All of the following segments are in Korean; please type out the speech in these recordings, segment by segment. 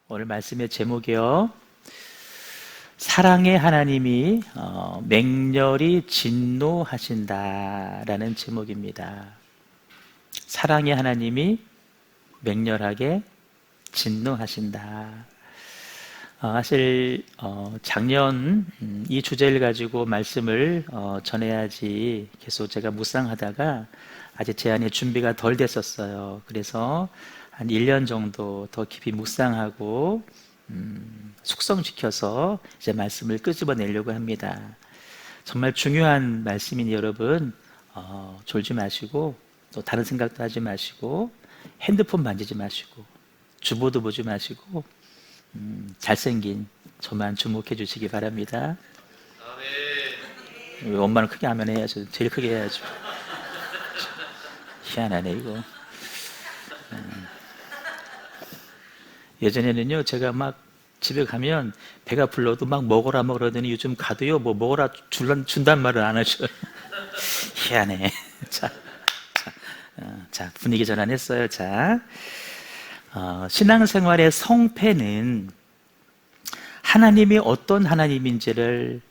오늘 말씀의 제목이요. 사랑의 하나님이 맹렬히 진노하신다라는 제목입니다. 사랑의 하나님이 맹렬하게 진노하신다. 사실 작년 이 주제를 가지고 말씀을 전해야지 계속 제가 묵상하다가 아직 제 안에 준비가 덜 됐었어요. 그래서 한 1년 정도 더 깊이 묵상하고 숙성시켜서 이제 말씀을 끄집어내려고 합니다. 정말 중요한 말씀이니 여러분 졸지 마시고 또 다른 생각도 하지 마시고 핸드폰 만지지 마시고 주보도 보지 마시고 잘생긴 저만 주목해 주시기 바랍니다. 아멘. 엄마는 크게 하면 해야죠. 제일 크게 해야죠. 희한하네 이거. 예전에는요 제가 막 집에 가면 배가 불러도 막 먹어라 그러더니 요즘 가도요 뭐 먹어라 준단 말을 안 하셔요. 희한해. 자, 분위기 전환했어요. 자, 신앙생활의 성패는 하나님이 어떤 하나님인지를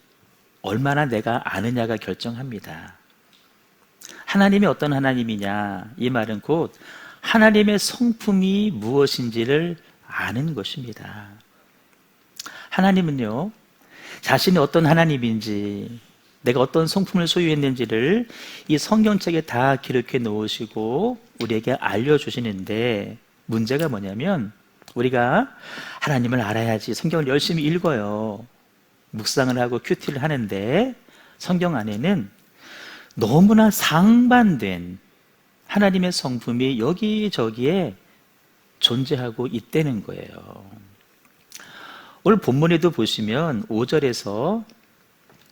얼마나 내가 아느냐가 결정합니다. 하나님이 어떤 하나님이냐, 이 말은 곧 하나님의 성품이 무엇인지를 아는 것입니다. 하나님은요, 자신이 어떤 하나님인지, 내가 어떤 성품을 소유했는지를 이 성경책에 다 기록해 놓으시고 우리에게 알려주시는데, 문제가 뭐냐면 우리가 하나님을 알아야지 성경을 열심히 읽어요. 묵상을 하고 큐티를 하는데 성경 안에는 너무나 상반된 하나님의 성품이 여기저기에 존재하고 있다는 거예요. 오늘 본문에도 보시면 5절에서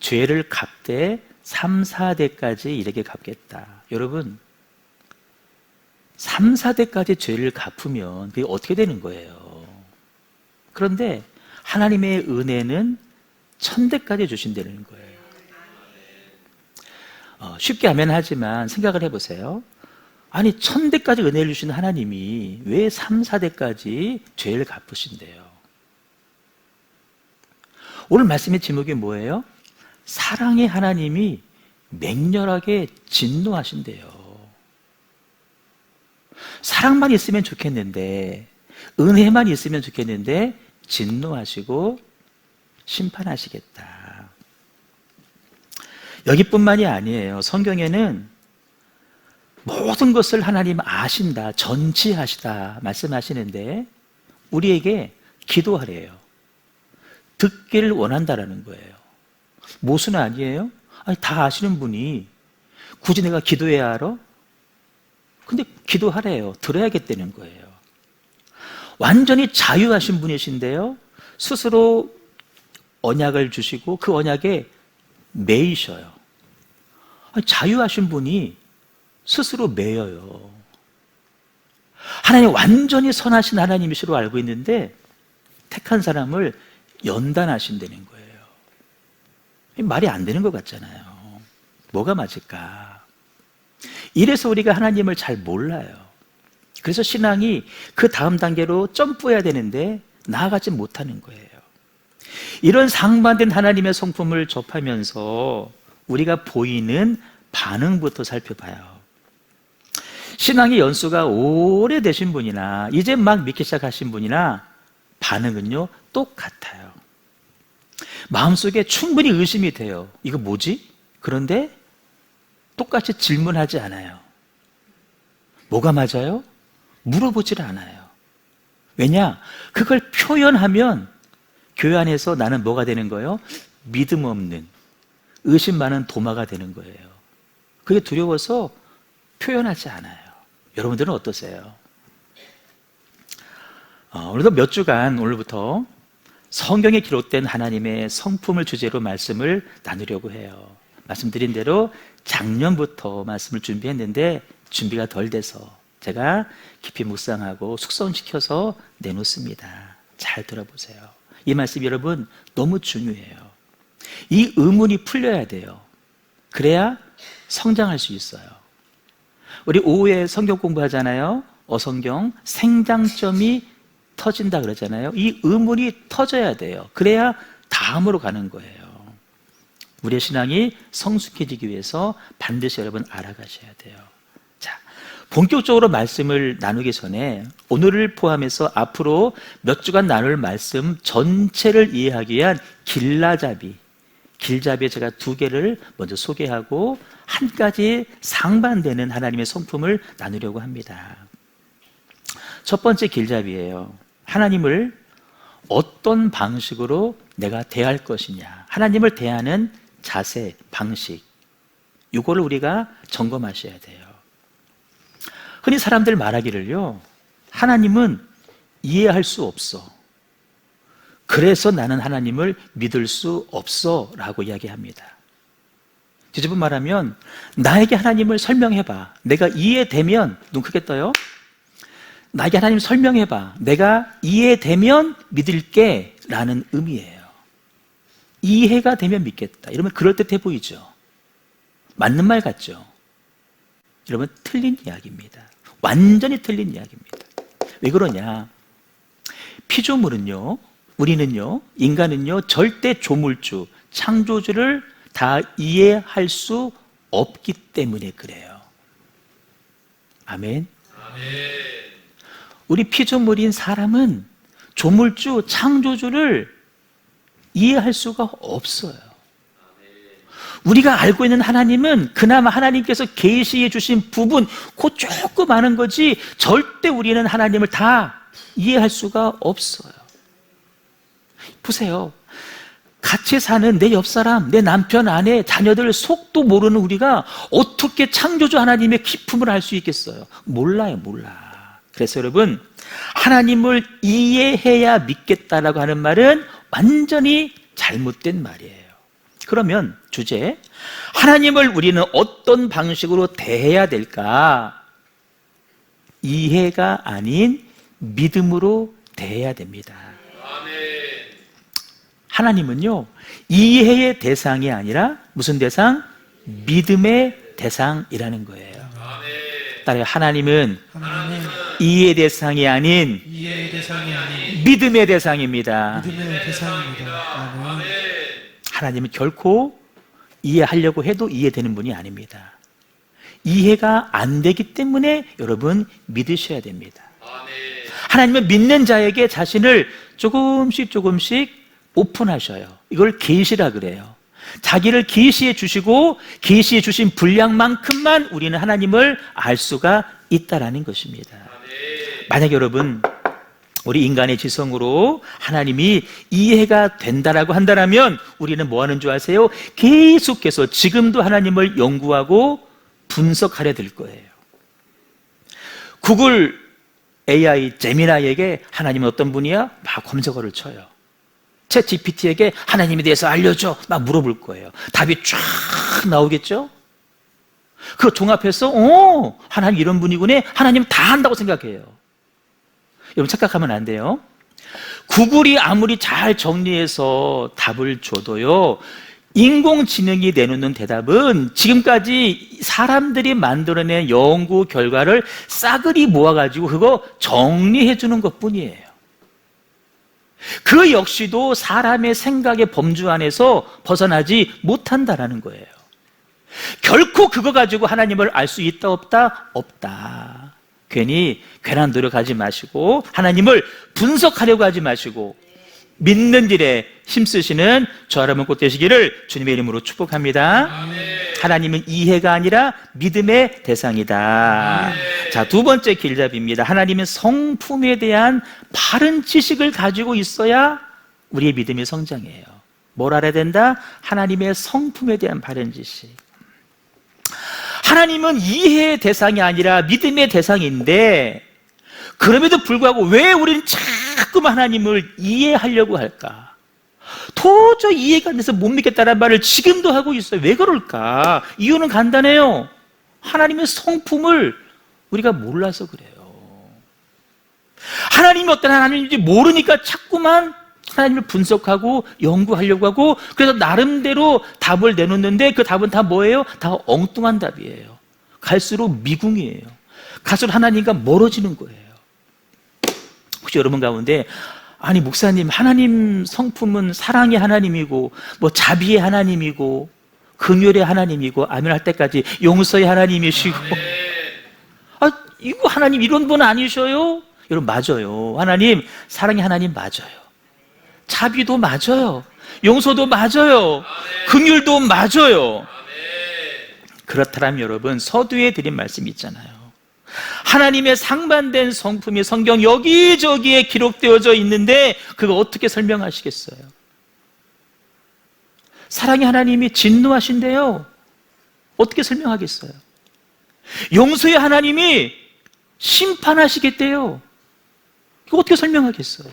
죄를 갚되 3, 4대까지 이렇게 갚겠다. 여러분 3, 4대까지 죄를 갚으면 그게 어떻게 되는 거예요? 그런데 하나님의 은혜는 1000대까지 주신다는 거예요. 쉽게 하면 하지만 생각을 해보세요. 아니 1000대까지 은혜를 주신 하나님이 왜 3, 4대까지 죄를 갚으신대요? 오늘 말씀의 제목이 뭐예요? 사랑의 하나님이 맹렬하게 진노하신대요. 사랑만 있으면 좋겠는데, 은혜만 있으면 좋겠는데 진노하시고 심판하시겠다. 여기뿐만이 아니에요. 성경에는 모든 것을 하나님 아신다, 전지하시다 말씀하시는데 우리에게 기도하래요. 듣기를 원한다라는 거예요. 모순 아니에요? 아니, 다 아시는 분이 굳이 내가 기도해야 알아? 근데 기도하래요. 들어야겠다는 거예요. 완전히 자유하신 분이신데요, 스스로 언약을 주시고 그 언약에 매이셔요. 자유하신 분이 스스로 매여요. 하나님 완전히 선하신 하나님이시로 알고 있는데 택한 사람을 연단하신다는 거예요. 말이 안 되는 것 같잖아요. 뭐가 맞을까? 이래서 우리가 하나님을 잘 몰라요. 그래서 신앙이 그 다음 단계로 점프해야 되는데 나아가지 못하는 거예요. 이런 상반된 하나님의 성품을 접하면서 우리가 보이는 반응부터 살펴봐요. 신앙의 연수가 오래되신 분이나 이제 막 믿기 시작하신 분이나 반응은요 똑같아요. 마음속에 충분히 의심이 돼요. 이거 뭐지? 그런데 똑같이 질문하지 않아요. 뭐가 맞아요? 물어보질 않아요. 왜냐? 그걸 표현하면 교회 안에서 나는 뭐가 되는 거예요? 믿음 없는, 의심 많은 도마가 되는 거예요. 그게 두려워서 표현하지 않아요. 여러분들은 어떠세요? 오늘도 몇 주간 오늘부터 성경에 기록된 하나님의 성품을 주제로 말씀을 나누려고 해요. 말씀드린 대로 작년부터 말씀을 준비했는데 준비가 덜 돼서 제가 깊이 묵상하고 숙성시켜서 내놓습니다. 잘 들어보세요. 이 말씀 여러분 너무 중요해요. 이 의문이 풀려야 돼요. 그래야 성장할 수 있어요. 우리 오후에 성경 공부하잖아요. 어성경 생장점이 터진다 그러잖아요. 이 의문이 터져야 돼요. 그래야 다음으로 가는 거예요. 우리의 신앙이 성숙해지기 위해서 반드시 여러분 알아가셔야 돼요. 자, 본격적으로 말씀을 나누기 전에 오늘을 포함해서 앞으로 몇 주간 나눌 말씀 전체를 이해하기 위한 길잡이에 제가 두 개를 먼저 소개하고 한 가지 상반되는 하나님의 성품을 나누려고 합니다. 첫 번째 길잡이예요. 하나님을 어떤 방식으로 내가 대할 것이냐, 하나님을 대하는 자세, 방식, 이거를 우리가 점검하셔야 돼요. 흔히 사람들 말하기를요, 하나님은 이해할 수 없어, 그래서 나는 하나님을 믿을 수 없어 라고 이야기합니다. 뒤집어 말하면 나에게 하나님을 설명해봐, 내가 이해되면, 눈 크게 떠요, 나에게 하나님 설명해봐, 내가 이해되면 믿을게 라는 의미예요. 이해가 되면 믿겠다, 이러면 그럴듯해 보이죠? 맞는 말 같죠? 여러분, 틀린 이야기입니다. 완전히 틀린 이야기입니다. 왜 그러냐? 피조물은요, 우리는요, 인간은요, 절대 조물주, 창조주를 다 이해할 수 없기 때문에 그래요. 아멘. 우리 피조물인 사람은 조물주, 창조주를 이해할 수가 없어요. 우리가 알고 있는 하나님은 그나마 하나님께서 계시해 주신 부분, 그 조금 아는 거지 절대 우리는 하나님을 다 이해할 수가 없어요. 보세요. 같이 사는 내 옆사람, 내 남편, 아내, 자녀들 속도 모르는 우리가 어떻게 창조주 하나님의 기품을 알 수 있겠어요? 몰라요, 몰라. 그래서 여러분, 하나님을 이해해야 믿겠다라고 하는 말은 완전히 잘못된 말이에요. 그러면 주제, 하나님을 우리는 어떤 방식으로 대해야 될까? 이해가 아닌 믿음으로 대해야 됩니다. 하나님은요, 이해의 대상이 아니라 무슨 대상? 믿음의 대상이라는 거예요. 따라요. 하나님은 이해의 대상이 아닌 믿음의 대상입니다. 하나님은 결코 이해하려고 해도 이해되는 분이 아닙니다. 이해가 안 되기 때문에 여러분 믿으셔야 됩니다. 하나님은 믿는 자에게 자신을 조금씩 오픈하셔요. 이걸 계시라 그래요. 자기를 계시해 주시고 계시해 주신 분량만큼만 우리는 하나님을 알 수가 있다라는 것입니다. 만약 여러분, 우리 인간의 지성으로 하나님이 이해가 된다라고 한다면 우리는 뭐 하는 줄 아세요? 계속해서 지금도 하나님을 연구하고 분석하려 들 거예요. 구글 AI 제미나이에게 하나님은 어떤 분이야? 막 검색어를 쳐요. 챗 GPT에게 하나님에 대해서 알려줘, 막 물어볼 거예요. 답이 쫙 나오겠죠? 그거 종합해서 하나님 이런 분이구나, 하나님 다 한다고 생각해요. 여러분, 착각하면 안 돼요. 구글이 아무리 잘 정리해서 답을 줘도요, 인공지능이 내놓는 대답은 지금까지 사람들이 만들어낸 연구 결과를 싸그리 모아가지고 그거 정리해 주는 것뿐이에요. 그 역시도 사람의 생각의 범주 안에서 벗어나지 못한다라는 거예요. 결코 그거 가지고 하나님을 알 수 있다 없다? 없다. 괜히 괜한 노력하지 마시고 하나님을 분석하려고 하지 마시고 믿는 일에 힘쓰시는 저 여러분 꼭 되시기를 주님의 이름으로 축복합니다. 아멘. 하나님은 이해가 아니라 믿음의 대상이다. 아멘. 자, 두 번째 길잡이입니다. 하나님은 성품에 대한 바른 지식을 가지고 있어야 우리의 믿음이 성장해요. 뭘 알아야 된다? 하나님의 성품에 대한 바른 지식. 하나님은 이해의 대상이 아니라 믿음의 대상인데 그럼에도 불구하고 왜 우리는 자꾸만 하나님을 이해하려고 할까? 도저히 이해가 안 돼서 못 믿겠다는 말을 지금도 하고 있어요. 왜 그럴까? 이유는 간단해요. 하나님의 성품을 우리가 몰라서 그래요. 하나님이 어떤 하나님인지 모르니까 자꾸만 하나님을 분석하고 연구하려고 하고, 그래서 나름대로 답을 내놓는데 그 답은 다 뭐예요? 다 엉뚱한 답이에요. 갈수록 미궁이에요. 갈수록 하나님과 멀어지는 거예요. 혹시 여러분 가운데 아니 목사님, 하나님 성품은 사랑의 하나님이고 뭐 자비의 하나님이고 긍휼의 하나님이고 아멘 할 때까지 용서의 하나님이시고 이거 하나님 이런 분 아니셔요? 여러분 맞아요. 하나님 사랑의 하나님 맞아요. 자비도 맞아요. 용서도 맞아요. 긍휼도 맞아요. 그렇다면 여러분 서두에 드린 말씀이 있잖아요. 하나님의 상반된 성품이 성경 여기저기에 기록되어져 있는데 그거 어떻게 설명하시겠어요? 사랑의 하나님이 진노하신대요. 어떻게 설명하겠어요? 용서의 하나님이 심판하시겠대요. 이거 어떻게 설명하겠어요?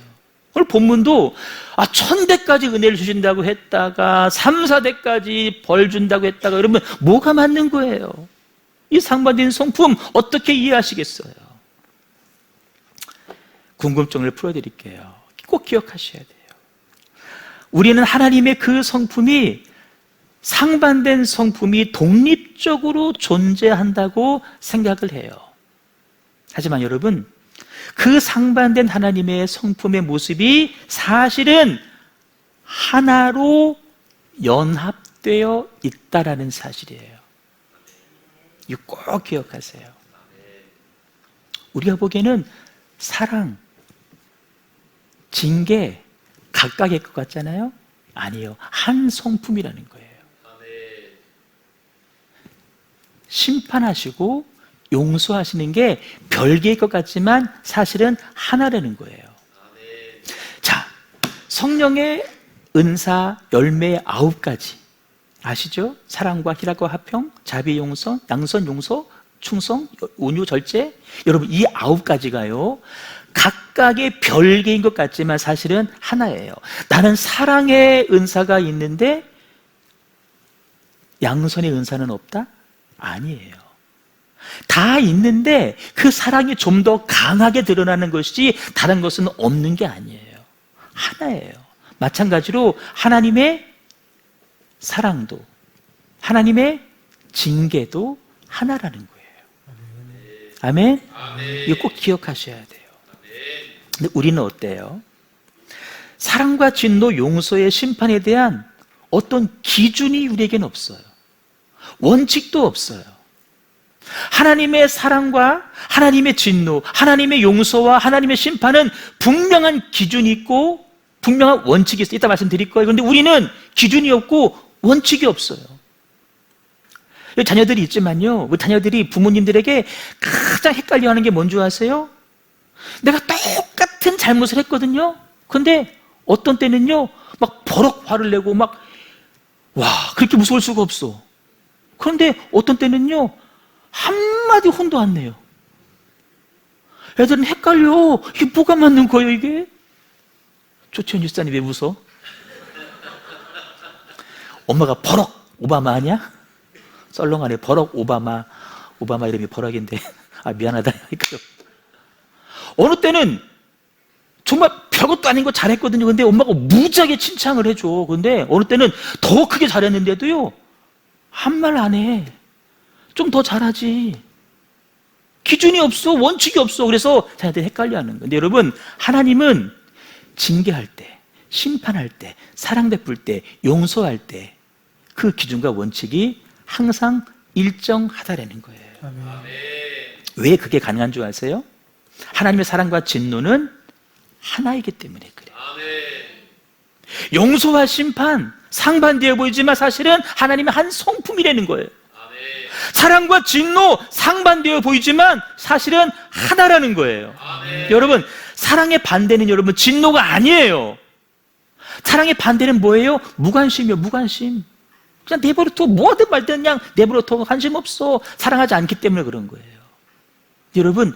오늘 본문도 1000대까지 은혜를 주신다고 했다가 3, 4대까지 벌 준다고 했다가 그러면 뭐가 맞는 거예요? 이 상반된 성품 어떻게 이해하시겠어요? 궁금증을 풀어드릴게요. 꼭 기억하셔야 돼요. 우리는 하나님의 그 성품이 상반된 성품이 독립적으로 존재한다고 생각을 해요. 하지만 여러분, 그 상반된 하나님의 성품의 모습이 사실은 하나로 연합되어 있다라는 사실이에요. 이거 꼭 기억하세요. 우리가 보기에는 사랑, 징계 각각의 것 같잖아요? 아니에요. 한 성품이라는 거예요. 심판하시고 용서하시는 게 별개의 것 같지만 사실은 하나라는 거예요. 자, 성령의 은사 열매 9가지 아시죠? 사랑과 희락과 화평, 자비, 용서, 양선, 용서, 충성, 온유, 절제. 여러분 이 9가지가요 각각의 별개인 것 같지만 사실은 하나예요. 나는 사랑의 은사가 있는데 양선의 은사는 없다? 아니에요. 다 있는데 그 사랑이 좀 더 강하게 드러나는 것이지 다른 것은 없는 게 아니에요. 하나예요. 마찬가지로 하나님의 사랑도 하나님의 징계도 하나라는 거예요. 아멘? 이거 꼭 기억하셔야 돼요. 근데 우리는 어때요? 사랑과 진노, 용서의 심판에 대한 어떤 기준이 우리에게는 없어요. 원칙도 없어요. 하나님의 사랑과 하나님의 진노, 하나님의 용서와 하나님의 심판은 분명한 기준이 있고 분명한 원칙이 있어요. 이따 말씀드릴 거예요. 그런데 우리는 기준이 없고 원칙이 없어요. 자녀들이 있지만요, 우리 자녀들이 부모님들에게 가장 헷갈려하는 게 뭔지 아세요? 내가 똑같은 잘못을 했거든요. 근데 어떤 때는요 막 버럭 화를 내고 막 와 그렇게 무서울 수가 없어. 그런데 어떤 때는요 한마디 혼도 안 내요. 애들은 헷갈려. 이게 뭐가 맞는 거예요 이게? 조치현 집사님 왜 웃어? 엄마가 버럭 오바마 아니야? 썰렁하네. 버럭 오바마. 오바마 이름이 버럭인데 미안하다. 어느 때는 정말 별것도 아닌 거 잘했거든요. 근데 엄마가 무지하게 칭찬을 해줘. 근데 어느 때는 더 크게 잘했는데도요 한 말 안 해. 좀 더 잘하지. 기준이 없어. 원칙이 없어. 그래서 자녀들이 헷갈려하는 거예요. 근데 여러분 하나님은 징계할 때, 심판할 때, 사랑 베풀 때, 용서할 때 그 기준과 원칙이 항상 일정하다라는 거예요. 아멘. 왜 그게 가능한 줄 아세요? 하나님의 사랑과 진노는 하나이기 때문에 그래요. 용서와 심판 상반되어 보이지만 사실은 하나님의 한 성품이라는 거예요. 사랑과 진노 상반되어 보이지만 사실은 하나라는 거예요. 여러분 사랑의 반대는 여러분 진노가 아니에요. 사랑의 반대는 뭐예요? 무관심이요. 무관심. 그냥 내버려둬. 뭐하든 말든 그냥 내버려둬. 관심 없어. 사랑하지 않기 때문에 그런 거예요. 여러분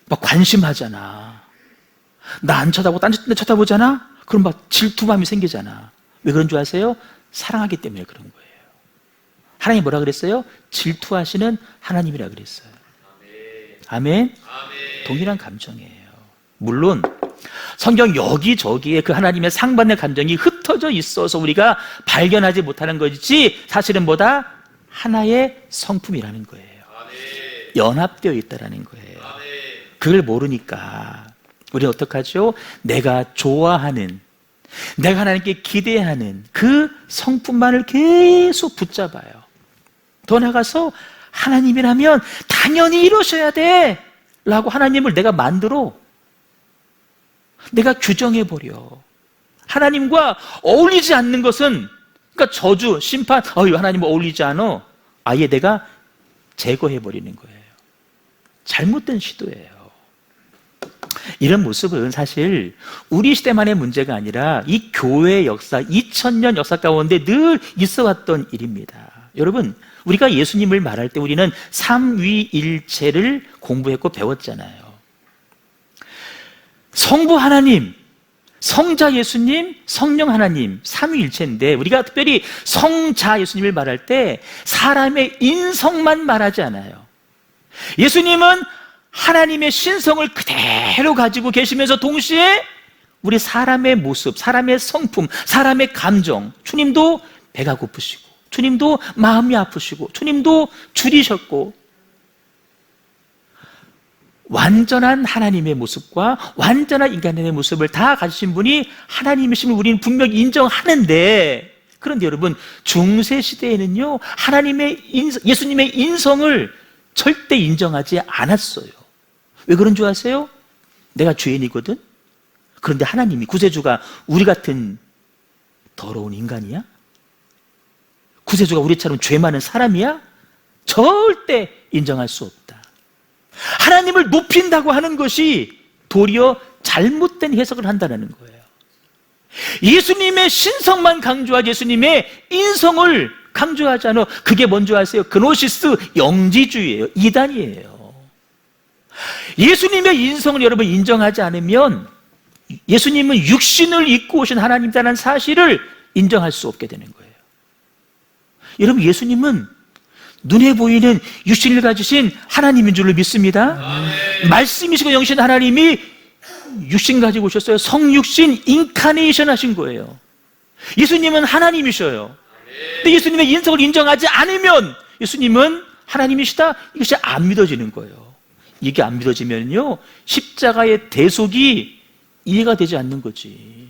막 관심하잖아. 나 안 쳐다보고 딴 데 쳐다보잖아? 그럼 막 질투감이 생기잖아. 왜 그런 줄 아세요? 사랑하기 때문에 그런 거예요. 하나님이 뭐라 그랬어요? 질투하시는 하나님이라 그랬어요. 아멘? 동일한 감정이에요. 물론 성경 여기저기에 그 하나님의 상반된 감정이 흩어져 있어서 우리가 발견하지 못하는 것이지 사실은 뭐다? 하나의 성품이라는 거예요. 연합되어 있다는 거예요. 그걸 모르니까 우리는 어떻게 하죠? 내가 좋아하는, 내가 하나님께 기대하는 그 성품만을 계속 붙잡아요. 더 나아가서 하나님이라면 당연히 이러셔야 돼 라고 하나님을 내가 만들어, 내가 규정해버려. 하나님과 어울리지 않는 것은, 그러니까 저주, 심판, 하나님과 어울리지 않아, 아예 내가 제거해버리는 거예요. 잘못된 시도예요. 이런 모습은 사실 우리 시대만의 문제가 아니라 이 교회의 역사, 2000년 역사 가운데 늘 있어왔던 일입니다. 여러분, 우리가 예수님을 말할 때 우리는 삼위일체를 공부했고 배웠잖아요. 성부 하나님, 성자 예수님, 성령 하나님, 삼위일체인데 우리가 특별히 성자 예수님을 말할 때 사람의 인성만 말하지 않아요. 예수님은 하나님의 신성을 그대로 가지고 계시면서 동시에 우리 사람의 모습, 사람의 성품, 사람의 감정, 주님도 배가 고프시고, 주님도 마음이 아프시고, 주님도 줄이셨고, 완전한 하나님의 모습과 완전한 인간의 모습을 다 가지신 분이 하나님이심을 우리는 분명히 인정하는데, 그런데 여러분, 중세 시대에는요, 예수님의 인성을 절대 인정하지 않았어요. 왜 그런 줄 아세요? 내가 죄인이거든? 그런데 하나님이, 구세주가 우리 같은 더러운 인간이야? 구세주가 우리처럼 죄 많은 사람이야? 절대 인정할 수 없다. 하나님을 높인다고 하는 것이 도리어 잘못된 해석을 한다는 거예요. 예수님의 신성만 강조하지 예수님의 인성을 강조하지 않아. 그게 뭔지 아세요? 그노시스 영지주의예요. 이단이에요. 예수님의 인성을 여러분 인정하지 않으면 예수님은 육신을 입고 오신 하나님이라는 사실을 인정할 수 없게 되는 거예요. 여러분, 예수님은 눈에 보이는 육신을 가지신 하나님인 줄로 믿습니다. 말씀이시고 영신 하나님이 육신 가지고 오셨어요. 성육신 인카네이션 하신 거예요. 예수님은 하나님이셔요. 근데 예수님의 인성을 인정하지 않으면 예수님은 하나님이시다, 이것이 안 믿어지는 거예요. 이게 안 믿어지면요, 십자가의 대속이 이해가 되지 않는 거지.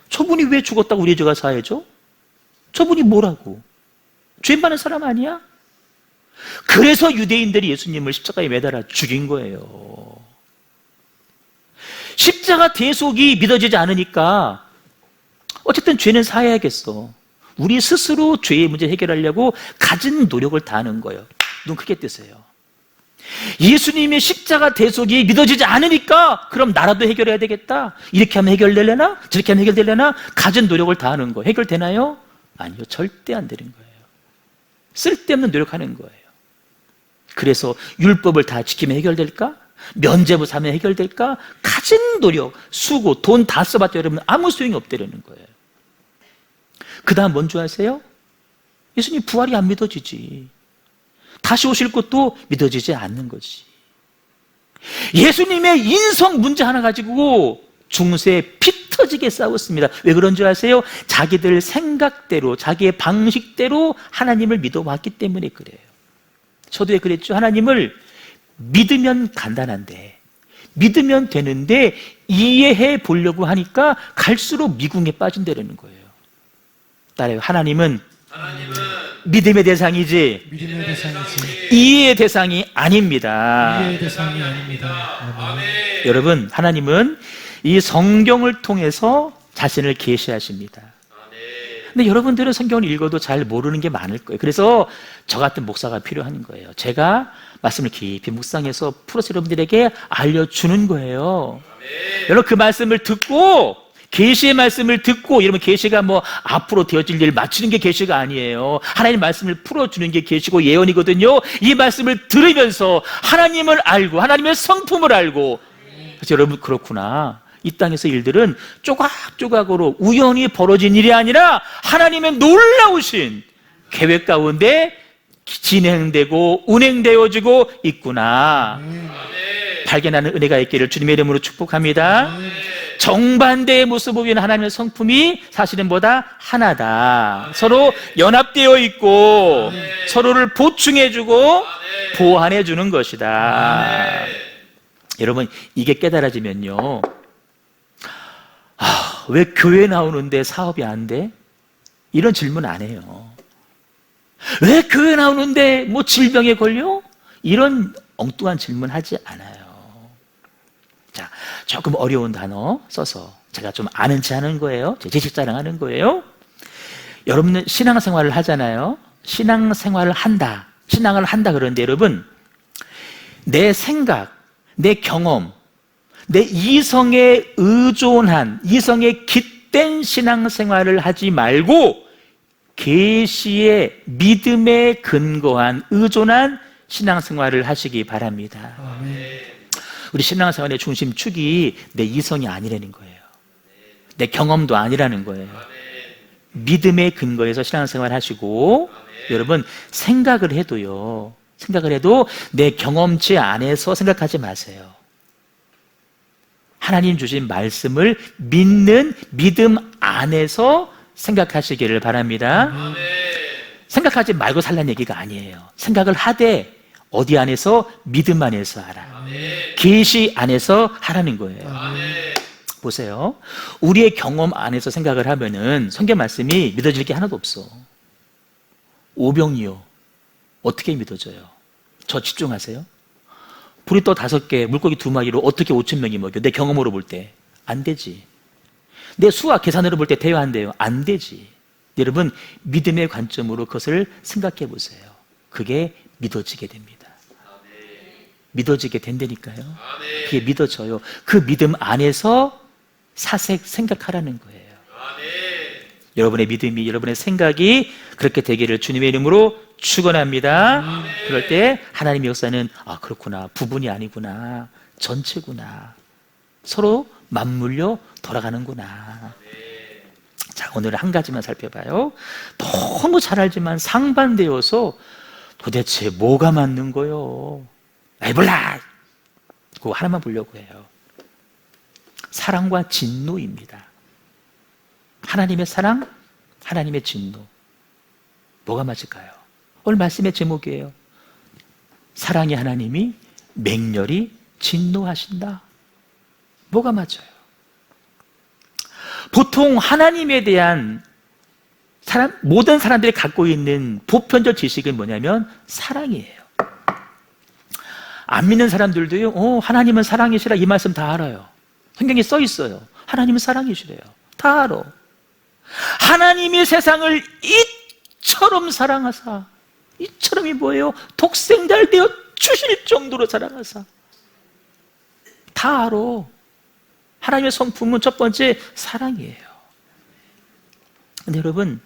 저분이 왜 죽었다고 우리 죄가 사해져? 저분이 뭐라고? 죄 많은 사람 아니야? 그래서 유대인들이 예수님을 십자가에 매달아 죽인 거예요. 십자가 대속이 믿어지지 않으니까 어쨌든 죄는 사해야겠어. 우리 스스로 죄의 문제 해결하려고 가진 노력을 다하는 거예요. 눈 크게 뜨세요. 예수님의 십자가 대속이 믿어지지 않으니까 그럼 나라도 해결해야 되겠다. 이렇게 하면 해결되려나? 저렇게 하면 해결되려나? 가진 노력을 다하는 거예요. 해결되나요? 아니요, 절대 안 되는 거예요. 쓸데없는 노력하는 거예요. 그래서 율법을 다 지키면 해결될까? 면죄부 사면 해결될까? 가진 노력, 수고, 돈 다 써봤자 여러분 아무 소용이 없다는 거예요. 그 다음 뭔 줄 아세요? 예수님 부활이 안 믿어지지. 다시 오실 것도 믿어지지 않는 거지. 예수님의 인성 문제 하나 가지고 중세에 피 터지게 싸웠습니다. 왜 그런 줄 아세요? 자기들 생각대로, 자기의 방식대로 하나님을 믿어왔기 때문에 그래요. 저도 왜 그랬죠? 하나님을 믿으면 간단한데, 믿으면 되는데 이해해 보려고 하니까 갈수록 미궁에 빠진다는 거예요. 따라요. 하나님은 믿음의 대상이지 이해의 대상이 아닙니다. 이해의 대상이 아닙니다. 아멘. 여러분, 하나님은 이 성경을 통해서 자신을 계시하십니다. 근데 여러분들은 성경을 읽어도 잘 모르는 게 많을 거예요. 그래서 저 같은 목사가 필요한 거예요. 제가 말씀을 깊이 묵상해서 풀어서 여러분들에게 알려주는 거예요. 여러분, 그 말씀을 듣고, 계시의 말씀을 듣고, 이러면 계시가 뭐 앞으로 되어질 일을 맞추는 게 계시가 아니에요. 하나님 말씀을 풀어주는 게 계시고 예언이거든요. 이 말씀을 들으면서 하나님을 알고 하나님의 성품을 알고, 그래서 여러분, 그렇구나, 이 땅에서 일들은 조각조각으로 우연히 벌어진 일이 아니라 하나님의 놀라우신 계획 가운데 진행되고 운행되어지고 있구나, 발견하는 은혜가 있기를 주님의 이름으로 축복합니다. 정반대의 모습을 위한 하나님의 성품이 사실은 뭐다? 하나다. 서로 연합되어 있고 서로를 보충해주고 보완해주는 것이다. 여러분, 이게 깨달아지면요, 왜 교회 나오는데 사업이 안 돼? 이런 질문 안 해요. 왜 교회 나오는데 뭐 질병에 걸려? 이런 엉뚱한 질문 하지 않아요. 자, 조금 어려운 단어 써서 제가 좀 아는 체 하는 거예요. 제 지식 자랑하는 거예요. 여러분은 신앙생활을 하잖아요. 신앙생활을 한다. 신앙을 한다 그러는데 여러분, 내 생각, 내 경험, 내 이성에 의존한, 이성에 깃댄 신앙생활을 하지 말고 계시의 믿음에 근거한, 의존한 신앙생활을 하시기 바랍니다. 우리 신앙생활의 중심축이 내 이성이 아니라는 거예요. 내 경험도 아니라는 거예요. 믿음에 근거해서 신앙생활 하시고, 여러분, 생각을 해도 내 경험치 안에서 생각하지 마세요. 하나님 주신 말씀을 믿는 믿음 안에서 생각하시기를 바랍니다. 생각하지 말고 살라는 얘기가 아니에요. 생각을 하되 어디 안에서? 믿음 안에서 하라. 계시 안에서 하라는 거예요. 보세요. 우리의 경험 안에서 생각을 하면은 성경 말씀이 믿어질 게 하나도 없어. 오병이어 어떻게 믿어져요? 저 집중하세요. 불이 떠 5개, 물고기 2마리로 어떻게 5,000명이 먹여? 내 경험으로 볼 때 안 되지. 내 수학 계산으로 볼 때 돼요, 안 돼요? 안 되지. 여러분, 믿음의 관점으로 그것을 생각해 보세요. 그게 믿어지게 됩니다. 믿어지게 된다니까요. 그게 믿어져요. 그 믿음 안에서 사색 생각하라는 거예요. 여러분의 믿음이, 여러분의 생각이 그렇게 되기를 주님의 이름으로 축원합니다. 그럴 때 하나님의 역사는 그렇구나, 부분이 아니구나, 전체구나, 서로 맞물려 돌아가는구나. 자, 오늘 한 가지만 살펴봐요. 너무 잘 알지만 상반되어서 도대체 뭐가 맞는 거요? 아이 몰라! 그거 하나만 보려고 해요. 사랑과 진노입니다. 하나님의 사랑, 하나님의 진노. 뭐가 맞을까요? 오늘 말씀의 제목이에요. 사랑의 하나님이 맹렬히 진노하신다. 뭐가 맞아요? 보통 하나님에 대한 모든 사람들이 갖고 있는 보편적 지식은 뭐냐면 사랑이에요. 안 믿는 사람들도요, 하나님은 사랑이시라, 이 말씀 다 알아요. 성경에 써 있어요. 하나님은 사랑이시래요. 다 알아. 하나님이 세상을 이처럼 사랑하사, 이처럼이 뭐예요? 독생자를 되어 주실 정도로 사랑하사. 다 알아. 하나님의 성품은 첫 번째 사랑이에요. 근데 여러분,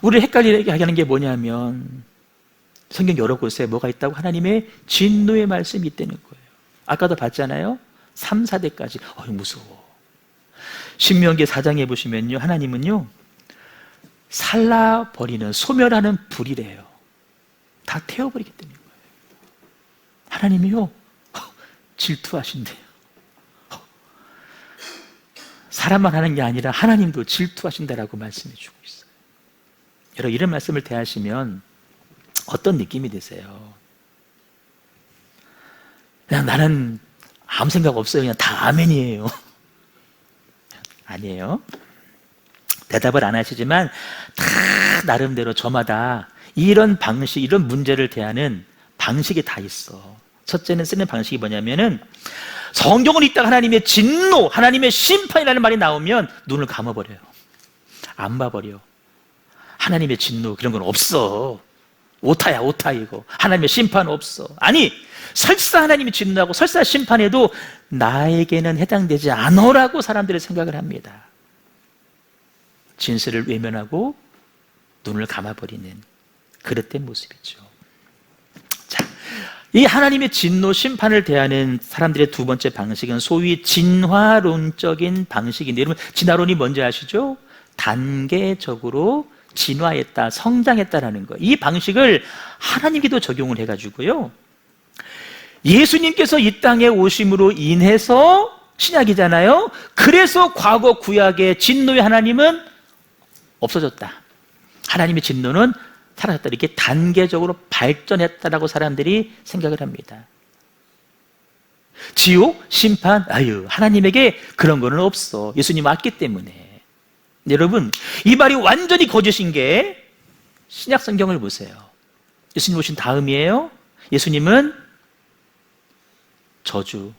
우리를 헷갈리게 하는 게 뭐냐면 성경 여러 곳에 뭐가 있다고? 하나님의 진노의 말씀이 있다는 거예요. 아까도 봤잖아요. 3, 4대까지. 무서워. 신명기 4장에 보시면요, 하나님은요, 살라버리는, 소멸하는 불이래요. 다 태워버리기 때문인 거예요. 하나님이요, 질투하신대요. 사람만 하는 게 아니라 하나님도 질투하신다라고 말씀해 주고 있어요. 여러분, 이런 말씀을 대하시면 어떤 느낌이 드세요? 그냥 나는 아무 생각 없어요. 그냥 다 아멘이에요. 아니에요. 대답을 안 하시지만 다 나름대로 저마다 이런 방식, 이런 문제를 대하는 방식이 다 있어. 첫째는 쓰는 방식이 뭐냐면은 성경을 읽다가 하나님의 진노, 하나님의 심판이라는 말이 나오면 눈을 감아버려요. 안 봐버려. 하나님의 진노 그런 건 없어. 오타야, 오타 이거. 하나님의 심판 없어. 아니, 설사 하나님이 진노하고 설사 심판해도 나에게는 해당되지 않으라고 사람들이 생각을 합니다. 진실을 외면하고 눈을 감아버리는 그릇된 모습이죠. 자, 이 하나님의 진노, 심판을 대하는 사람들의 두 번째 방식은 소위 진화론적인 방식인데, 여러분 진화론이 뭔지 아시죠? 단계적으로 진화했다, 성장했다라는 거. 이 방식을 하나님께도 적용을 해가지고요, 예수님께서 이 땅에 오심으로 인해서 신약이잖아요. 그래서 과거 구약의 진노의 하나님은 없어졌다. 하나님의 진노는 사라졌다. 이렇게 단계적으로 발전했다라고 사람들이 생각을 합니다. 지옥, 심판, 하나님에게 그런 거는 없어. 예수님 왔기 때문에. 여러분, 이 말이 완전히 거짓인 게 신약 성경을 보세요. 예수님 오신 다음이에요. 예수님은 저주,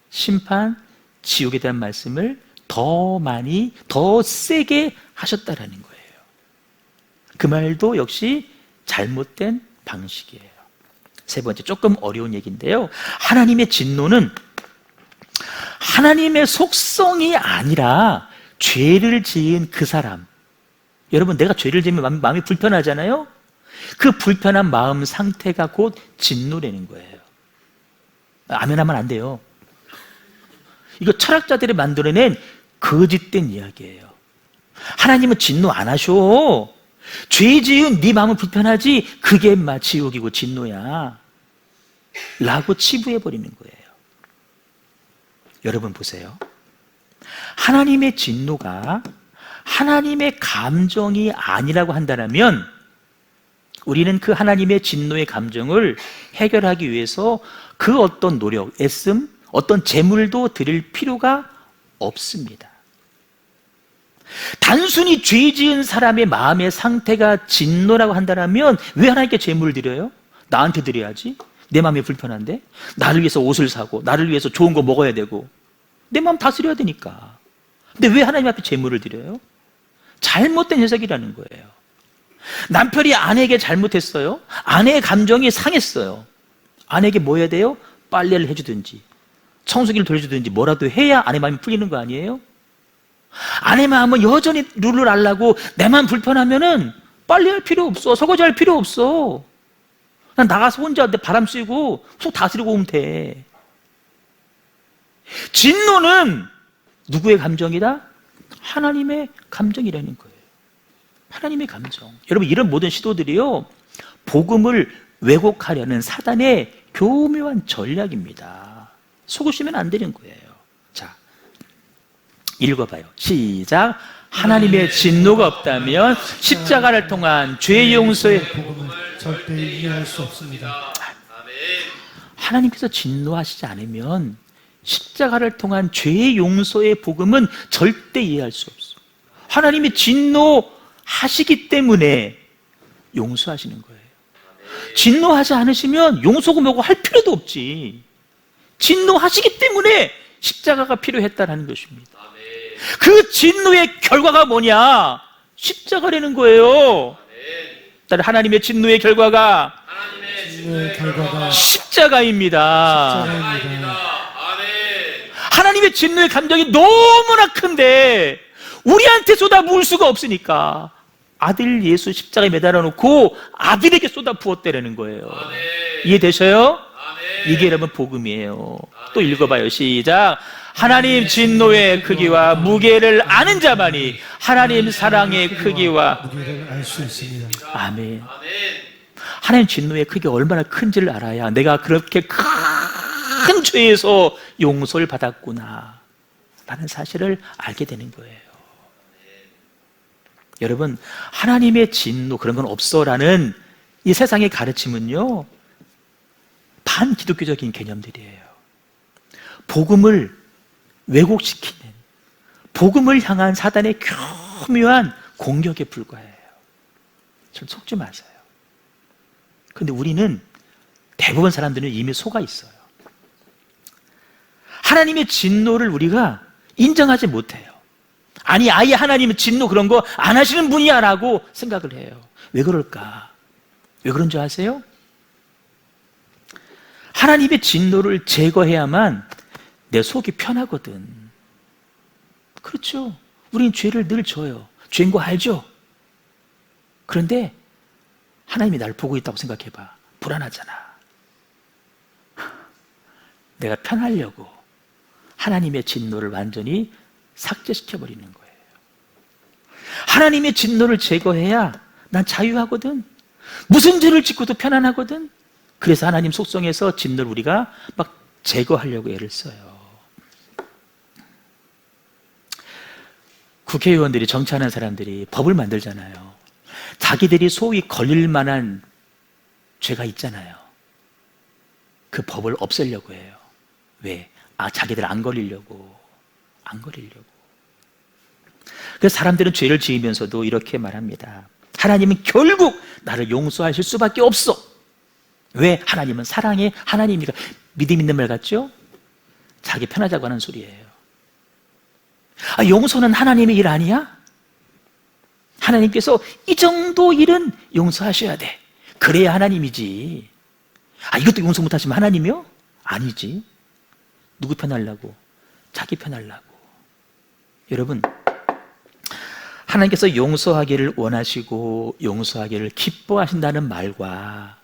심판, 지옥에 대한 말씀을 더 많이, 더 세게 하셨다라는 거예요. 그 말도 역시 잘못된 방식이에요. 세 번째, 조금 어려운 얘기인데요. 하나님의 진노는 하나님의 속성이 아니라 죄를 지은 그 사람. 여러분, 내가 죄를 지으면 마음이 불편하잖아요? 그 불편한 마음 상태가 곧 진노라는 거예요. 아멘 하면 안 돼요. 이거 철학자들이 만들어낸 거짓된 이야기예요. 하나님은 진노 안 하셔. 죄 지은 네 마음은 불편하지, 그게 지옥이고 진노야 라고 치부해버리는 거예요. 여러분 보세요. 하나님의 진노가 하나님의 감정이 아니라고 한다면 우리는 그 하나님의 진노의 감정을 해결하기 위해서 그 어떤 노력, 애씀, 어떤 재물도 드릴 필요가 없습니다. 단순히 죄 지은 사람의 마음의 상태가 진노라고 한다면 왜 하나님께 재물을 드려요? 나한테 드려야지. 내 마음이 불편한데? 나를 위해서 옷을 사고 나를 위해서 좋은 거 먹어야 되고 내 마음 다스려야 되니까. 근데 왜 하나님 앞에 재물을 드려요? 잘못된 해석이라는 거예요. 남편이 아내에게 잘못했어요. 아내의 감정이 상했어요. 아내에게 뭐 해야 돼요? 빨래를 해주든지 청소기를 돌려주든지 뭐라도 해야 아내 마음이 풀리는 거 아니에요? 아내 마음은 여전히 룰을 알라고 내 마음 불편하면은 빨래할 필요 없어. 설거지할 필요 없어. 난 나가서 혼자 바람 쐬고 속 다스리고 오면 돼. 진노는 누구의 감정이다? 하나님의 감정이라는 거예요. 하나님의 감정. 여러분, 이런 모든 시도들이요, 복음을 왜곡하려는 사단의 교묘한 전략입니다. 속으시면 안 되는 거예요. 자, 읽어봐요. 시작. 하나님의 진노가 없다면 십자가를 통한 죄 용서의 복음을 절대 이해할 수 없습니다. 하나님께서 진노하시지 않으면 십자가를 통한 죄 용서의 복음은 절대 이해할 수 없어. 하나님이 진노하시기 때문에 용서하시는 거예요. 진노하지 않으시면 용서고 뭐고 할 필요도 없지. 진노하시기 때문에 십자가가 필요했다는 것입니다. 그 진노의 결과가 뭐냐? 십자가라는 거예요. 하나님의 진노의 결과가 십자가입니다. 하나님의 진노의 감정이 너무나 큰데 우리한테 쏟아 부을 수가 없으니까 아들 예수 십자가에 매달아 놓고 아들에게 쏟아 부었다라는 거예요. 이해되셔요? 이게 여러분 복음이에요. 또 읽어봐요. 시작. 하나님 진노의 크기와 무게를 아는 자만이 하나님 사랑의 크기와 무게를 알 수 있습니다. 아멘. 하나님 진노의 크기가 얼마나 큰지를 알아야 내가 그렇게 큰 죄에서 용서를 받았구나 라는 사실을 알게 되는 거예요. 여러분, 하나님의 진노 그런 건 없어라는 이 세상의 가르침은요, 반기독교적인 개념들이에요. 복음을 왜곡시키는, 복음을 향한 사단의 교묘한 공격에 불과해요. 좀 속지 마세요. 그런데 우리는, 대부분 사람들은 이미 속아 있어요. 하나님의 진노를 우리가 인정하지 못해요. 아니, 아예 하나님은 진노 그런 거 안 하시는 분이야 라고 생각을 해요. 왜 그럴까? 왜 그런 줄 아세요? 하나님의 진노를 제거해야만 내 속이 편하거든. 그렇죠. 우린 죄를 늘 져요. 죄인 거 알죠? 그런데 하나님이 날 보고 있다고 생각해봐. 불안하잖아. 내가 편하려고 하나님의 진노를 완전히 삭제시켜버리는 거예요. 하나님의 진노를 제거해야 난 자유하거든. 무슨 죄를 짓고도 편안하거든. 그래서 하나님 속성에서 진노를 우리가 막 제거하려고 애를 써요. 국회의원들이, 정치하는 사람들이 법을 만들잖아요. 자기들이 소위 걸릴 만한 죄가 있잖아요. 그 법을 없애려고 해요. 왜? 자기들 안 걸리려고. 그래서 사람들은 죄를 지으면서도 이렇게 말합니다. 하나님은 결국 나를 용서하실 수밖에 없어. 왜? 하나님은 사랑의 하나님이니까. 믿음 있는 말 같죠? 자기 편하자고 하는 소리예요. 용서는 하나님의 일 아니야? 하나님께서 이 정도 일은 용서하셔야 돼. 그래야 하나님이지. 이것도 용서 못하시면 하나님이요? 아니지. 누구 편하려고? 자기 편하려고. 여러분, 하나님께서 용서하기를 원하시고 용서하기를 기뻐하신다는 말과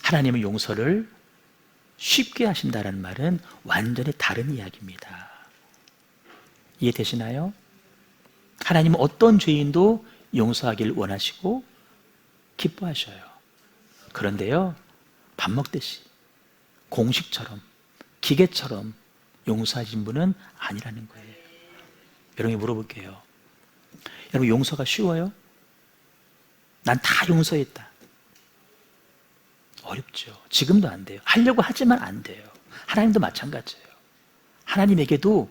하나님은 용서를 쉽게 하신다는 말은 완전히 다른 이야기입니다. 이해되시나요? 하나님은 어떤 죄인도 용서하기를 원하시고 기뻐하셔요. 그런데요, 밥 먹듯이 공식처럼 기계처럼 용서하신 분은 아니라는 거예요. 여러분이 물어볼게요. 여러분, 용서가 쉬워요? 난 다 용서했다. 어렵죠. 지금도 안 돼요. 하려고 하지만 안 돼요. 하나님도 마찬가지예요. 하나님에게도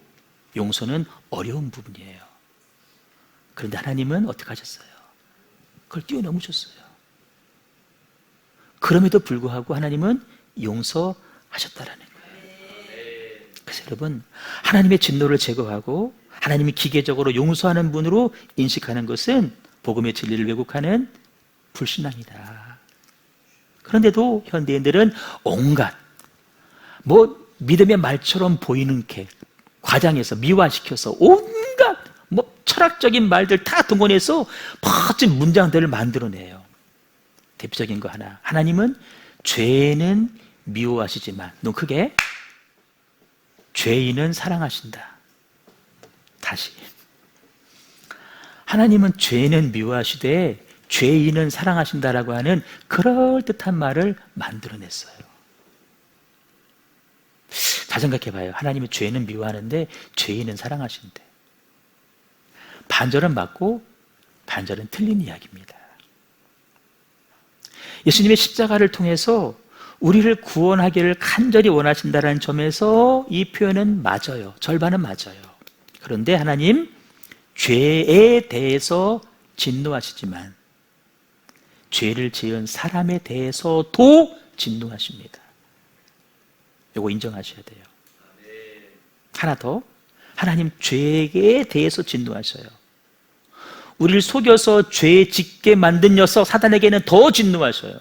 용서는 어려운 부분이에요. 그런데 하나님은 어떻게 하셨어요? 그걸 뛰어넘으셨어요. 그럼에도 불구하고 하나님은 용서하셨다라는 거예요. 그래서 여러분, 하나님의 진노를 제거하고 하나님이 기계적으로 용서하는 분으로 인식하는 것은 복음의 진리를 왜곡하는 불신앙이다. 그런데도 현대인들은 온갖 믿음의 말처럼 보이는 게 과장해서 미화시켜서 온갖 철학적인 말들 다 동원해서 멋진 문장들을 만들어내요. 대표적인 거 하나. 하나님은 죄는 미워하시지만, 눈 크게, 죄인은 사랑하신다. 다시. 하나님은 죄는 미워하시되 죄인은 사랑하신다라고 하는 그럴듯한 말을 만들어냈어요. 잘 생각해 봐요. 하나님은 죄는 미워하는데 죄인은 사랑하신대. 반절은 맞고 반절은 틀린 이야기입니다. 예수님의 십자가를 통해서 우리를 구원하기를 간절히 원하신다는 점에서 이 표현은 맞아요. 절반은 맞아요. 그런데 하나님, 죄에 대해서 진노하시지만 죄를 지은 사람에 대해서도 진노하십니다. 이거 인정하셔야 돼요. 하나 더, 하나님 죄에 대해서 진노하셔요. 우리를 속여서 죄 짓게 만든 녀석 사단에게는 더 진노하셔요.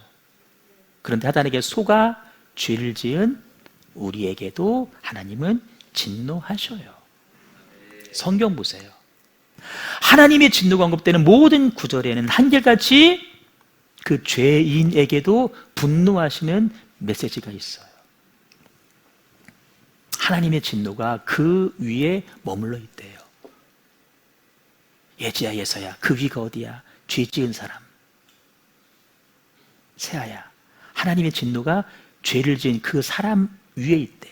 그런데 사단에게 속아 죄를 지은 우리에게도 하나님은 진노하셔요. 성경 보세요. 하나님의 진노가 언급되는 모든 구절에는 한결같이 그 죄인에게도 분노하시는 메시지가 있어요. 하나님의 진노가 그 위에 머물러 있대요. 예지야, 예서야, 그 위가 어디야? 죄 지은 사람. 세아야, 하나님의 진노가 죄를 지은 그 사람 위에 있대.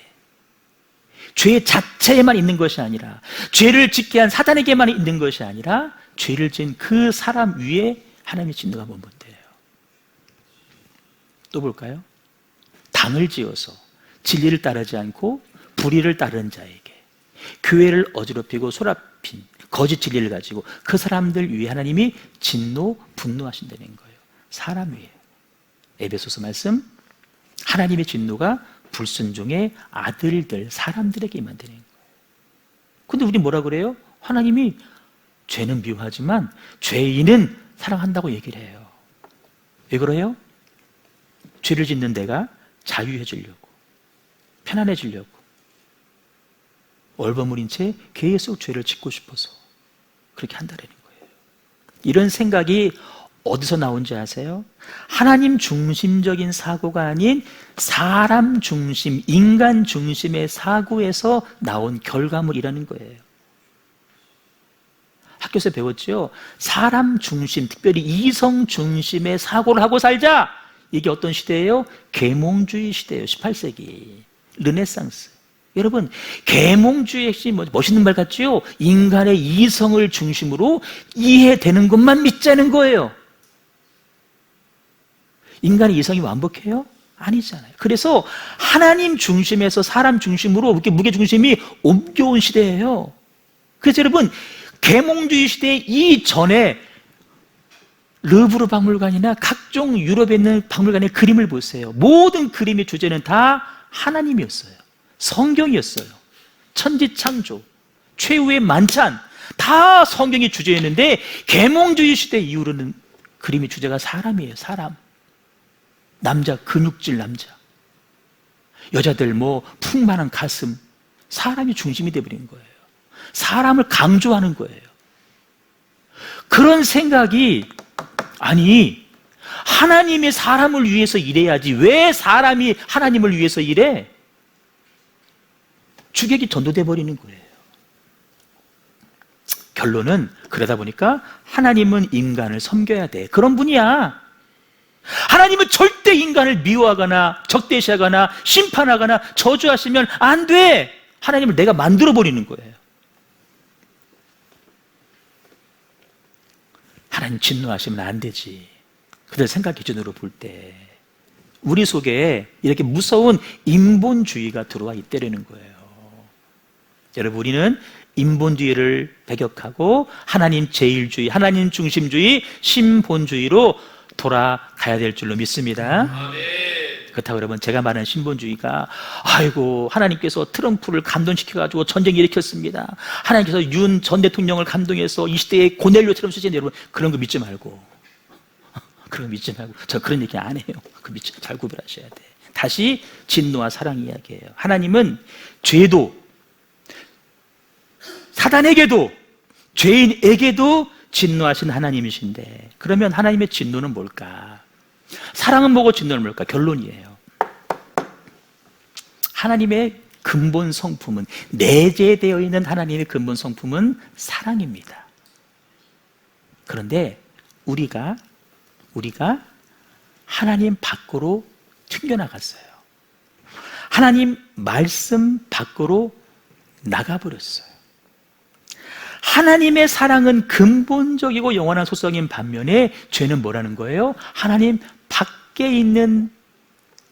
죄 자체에만 있는 것이 아니라, 죄를 짓게 한 사단에게만 있는 것이 아니라 죄를 지은 그 사람 위에 하나님의 진노가 머문대요. 또 볼까요? 당을 지어서 진리를 따르지 않고 불의를 따르는 자에게, 교회를 어지럽히고 소랍힌 거짓 진리를 가지고 그 사람들 위에 하나님이 진노, 분노하신다는 거예요. 사람 위에. 에베소서 말씀, 하나님의 진노가 불순종의 아들들, 사람들에게 임한다는 거예요. 근데 우리 뭐라 그래요? 하나님이 죄는 미워하지만 죄인은 사랑한다고 얘기를 해요. 왜 그래요? 죄를 짓는 내가 자유해지려고, 편안해지려고, 얼버무린 채 계속 죄를 짓고 싶어서 그렇게 한다는 거예요. 이런 생각이 어디서 나온지 아세요? 하나님 중심적인 사고가 아닌 사람 중심, 인간 중심의 사고에서 나온 결과물이라는 거예요. 학교에서 배웠죠? 사람 중심, 특별히 이성 중심의 사고를 하고 살자! 이게 어떤 시대예요? 계몽주의 시대예요. 18세기 르네상스. 여러분, 계몽주의 핵심이 멋있는 말 같지요? 인간의 이성을 중심으로 이해되는 것만 믿자는 거예요. 인간의 이성이 완벽해요? 아니잖아요. 그래서 하나님 중심에서 사람 중심으로 이렇게 무게 중심이 옮겨온 시대예요. 그래서 여러분, 계몽주의 시대 이전에 르브르 박물관이나 각종 유럽에 있는 박물관의 그림을 보세요. 모든 그림의 주제는 다 하나님이었어요. 성경이었어요. 천지창조, 최후의 만찬, 다 성경이 주제였는데 계몽주의 시대 이후로는 그림의 주제가 사람이에요. 사람. 남자, 근육질 남자. 여자들 풍만한 가슴. 사람이 중심이 되어버린 거예요. 사람을 강조하는 거예요. 그런 생각이, 아니, 하나님이 사람을 위해서 일해야지 왜 사람이 하나님을 위해서 일해? 주객이 전도돼 버리는 거예요. 결론은 그러다 보니까 하나님은 인간을 섬겨야 돼. 그런 분이야. 하나님은 절대 인간을 미워하거나 적대시하거나 심판하거나 저주하시면 안 돼. 하나님을 내가 만들어 버리는 거예요. 하나님 진노하시면 안 되지. 그들 생각 기준으로 볼 때 우리 속에 이렇게 무서운 인본주의가 들어와 있다는 거예요. 여러분, 우리는 인본주의를 배격하고 하나님 제일주의, 하나님 중심주의, 신본주의로 돌아가야 될 줄로 믿습니다. 그렇다고 여러분, 제가 말하는 신본주의가 아이고 하나님께서 트럼프를 감동시켜가지고 전쟁 일으켰습니다, 하나님께서 윤 전 대통령을 감동해서 이 시대에 고넬료처럼 쓰시는, 여러분 그런 거 믿지 말고, 그런 거 믿지 말고, 저 그런 얘기 안 해요. 그 믿지, 잘 구별하셔야 돼. 다시 진노와 사랑 이야기예요. 하나님은 죄도, 사단에게도, 죄인에게도 진노하신 하나님이신데, 그러면 하나님의 진노는 뭘까? 사랑은 뭐고 진노는 뭘까? 결론이에요. 하나님의 근본 성품은, 내재되어 있는 하나님의 근본 성품은 사랑입니다. 그런데 우리가 하나님 밖으로 튕겨나갔어요. 하나님 말씀 밖으로 나가버렸어요. 하나님의 사랑은 근본적이고 영원한 소성인 반면에 죄는 뭐라는 거예요? 하나님 밖에 있는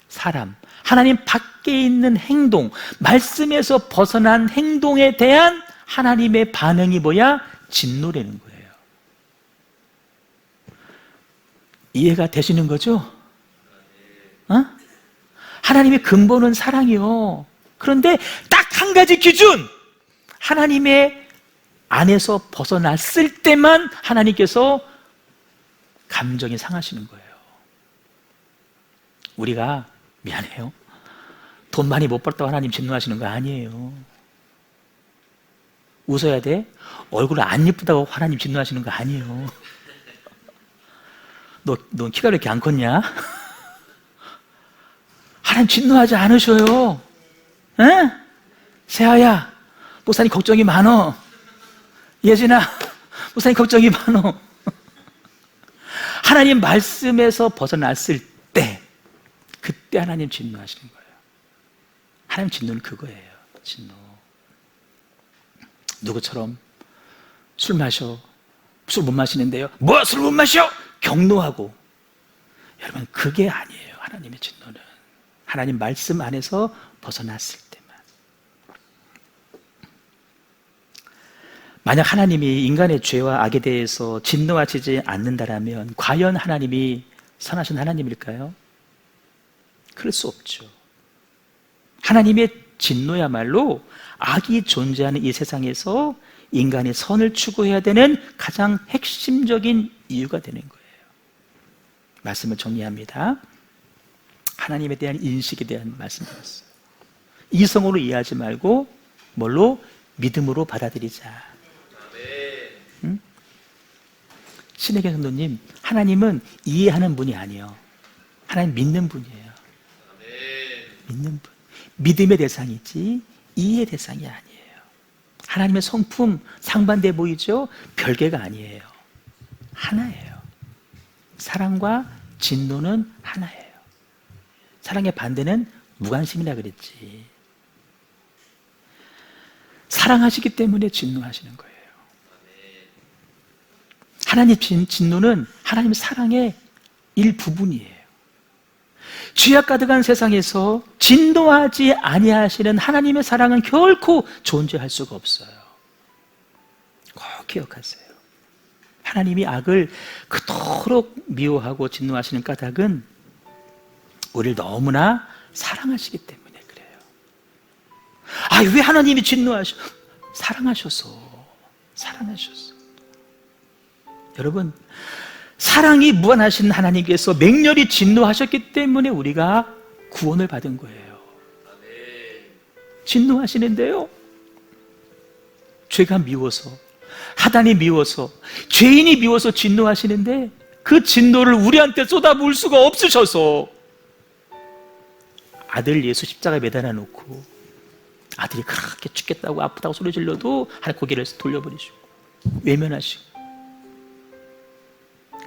사람, 하나님 밖에 있는 행동, 말씀에서 벗어난 행동에 대한 하나님의 반응이 뭐야? 진노라는 거예요. 이해가 되시는 거죠? 하나님의 근본은 사랑이요. 그런데 딱 한 가지 기준, 하나님의 안에서 벗어났을 때만 하나님께서 감정이 상하시는 거예요. 우리가 미안해요, 돈 많이 못 벌다고 하나님 진노하시는 거 아니에요. 웃어야 돼? 얼굴 안 예쁘다고 하나님 진노하시는 거 아니에요. 너 키가 왜 이렇게 안 컸냐? 하나님 진노하지 않으셔요. 에? 세아야, 목사님 걱정이 많어. 예진아, 목사님 걱정이 많어. 하나님 말씀에서 벗어났을 때, 그때 하나님 진노하시는 거예요. 하나님 진노는 그거예요. 진노. 누구처럼 술 마셔, 술 못 마시는데요, 뭐 술 못 마셔? 경노하고. 여러분, 그게 아니에요. 하나님의 진노는 하나님 말씀 안에서 벗어났을 때만. 만약 하나님이 인간의 죄와 악에 대해서 진노하시지 않는다라면 과연 하나님이 선하신 하나님일까요? 그럴 수 없죠. 하나님의 진노야말로 악이 존재하는 이 세상에서 인간이 선을 추구해야 되는 가장 핵심적인 이유가 되는 거예요. 말씀을 정리합니다. 하나님에 대한 인식에 대한 말씀이었어요. 이성으로 이해하지 말고 뭘로? 믿음으로 받아들이자. 응? 신혜경 성도님, 하나님은 이해하는 분이 아니에요. 하나님 믿는 분이에요. 믿는 분. 믿음의 대상이지 이해의 대상이 아니에요. 하나님의 성품 상반돼 보이죠? 별개가 아니에요. 하나예요. 사랑과 진노는 하나예요. 사랑의 반대는 무관심이라 그랬지. 사랑하시기 때문에 진노하시는 거예요. 하나님 진노는 하나님의 사랑의 일부분이에요. 죄악 가득한 세상에서 진노하지 아니하시는 하나님의 사랑은 결코 존재할 수가 없어요. 꼭 기억하세요. 하나님이 악을 그토록 미워하고 진노하시는 까닭은 우리를 너무나 사랑하시기 때문에 그래요. 아, 왜 하나님이 사랑하셔서. 여러분, 사랑이 무한하신 하나님께서 맹렬히 진노하셨기 때문에 우리가 구원을 받은 거예요. 진노하시는데요, 죄가 미워서, 하단이 미워서, 죄인이 미워서 진노하시는데 그 진노를 우리한테 쏟아부을 수가 없으셔서 아들 예수 십자가에 매달아 놓고 아들이 그렇게 죽겠다고 아프다고 소리 질러도 하나님 고개를 돌려버리시고 외면하시고,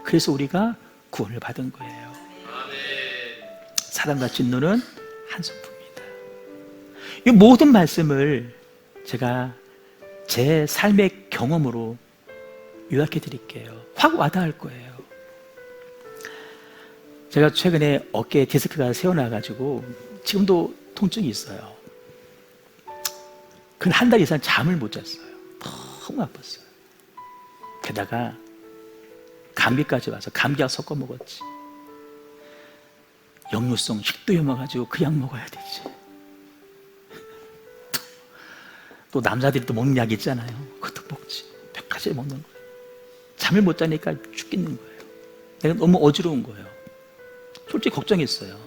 그래서 우리가 구원을 받은 거예요. 사랑과 진노는 한 손품이다. 이 모든 말씀을 제가 제 삶의 경험으로 요약해 드릴게요. 확 와닿을 거예요. 제가 최근에 어깨에 디스크가 새어나가지고 지금도 통증이 있어요. 그 한 달 이상 잠을 못 잤어요. 너무 아팠어요. 게다가 감기까지 와서 감기약 섞어 먹었지. 역류성 식도염 와가지고 그 약 먹어야 되지. 또 남자들이 또 먹는 약 있잖아요. 그것도 먹지. 몇 가지 먹는 거예요. 잠을 못 자니까 죽겠는 거예요. 내가 너무 어지러운 거예요. 솔직히 걱정했어요.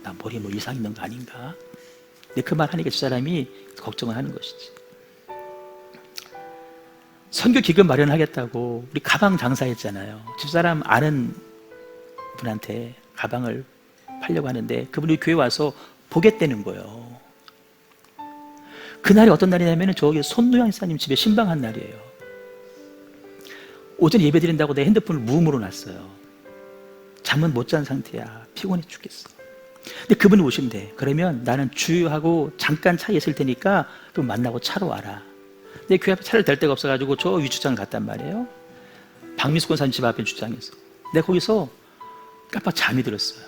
나 머리에 뭐 이상 있는 거 아닌가? 근데 그 말 하니까 저 사람이 걱정을 하는 것이지. 선교 기금 마련하겠다고 우리 가방 장사했잖아요. 집사람 아는 분한테 가방을 팔려고 하는데 그분이 교회 와서 보겠다는 거예요. 그날이 어떤 날이냐면 저기 손노양 사님 집에 신방한 날이에요. 오전에 예배 드린다고 내 핸드폰을 무음으로 놨어요. 잠은 못 잔 상태야. 피곤해 죽겠어. 근데 그분이 오신대. 그러면 나는 주유하고 잠깐 차에 있을 테니까 그분 만나고 차로 와라. 근데 교회 앞에 차를 댈 데가 없어가지고 저 위주장을 갔단 말이에요. 박미수 권사님 집 앞에 주장에서. 내가 거기서 깜빡 잠이 들었어요.